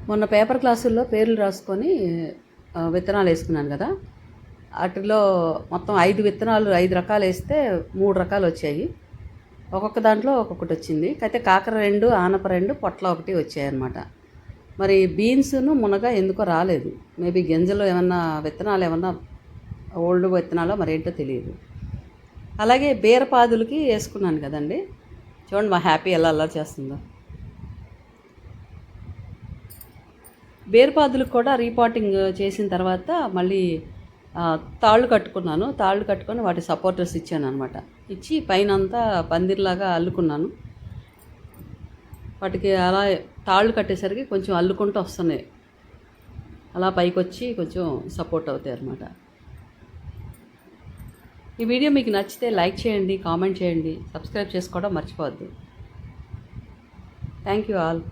మొన్న పేపర్ క్లాసుల్లో పేర్లు రాసుకొని విత్తనాలు వేసుకున్నాను కదా, వాటిలో మొత్తం 5 విత్తనాలు 5 రకాలు వేస్తే 3 రకాలు వచ్చాయి. ఒక్కొక్క దాంట్లో ఒక్కొక్కటి వచ్చింది. అయితే కాకర 2, ఆనప 2, పొట్ల 1 వచ్చాయి అన్నమాట. మరి బీన్స్ను మునగ ఎందుకో రాలేదు. మేబీ గింజలు ఏమన్నా విత్తనాలు ఏమన్నా ఓల్డ్ విత్తనాలో మరేంటో తెలియదు. అలాగే బీరపాదులకి వేసుకున్నాను కదండి, చూడండి మా హ్యాపీ ఎలా అలా చేస్తుందో. బీరపాదులకు కూడా రీపాటింగ్ చేసిన తర్వాత మళ్ళీ తాళ్ళు కట్టుకున్నాను. తాళ్ళు కట్టుకొని వాటి సపోర్టర్స్ ఇచ్చాను అనమాట. ఇచ్చి పైన అంతా పందిర్లాగా అల్లుకున్నాను. వాటికి అలా తాళ్ళు కట్టేసరికి కొంచెం అల్లుకుంటూ వస్తున్నాయి. అలా పైకి వచ్చి కొంచెం సపోర్ట్ అవుతాయి అన్నమాట. ఈ వీడియో మీకు నచ్చితే లైక్ చేయండి, కామెంట్ చేయండి, సబ్స్క్రైబ్ చేసుకోవడం మర్చిపోవద్దు. Thank you all.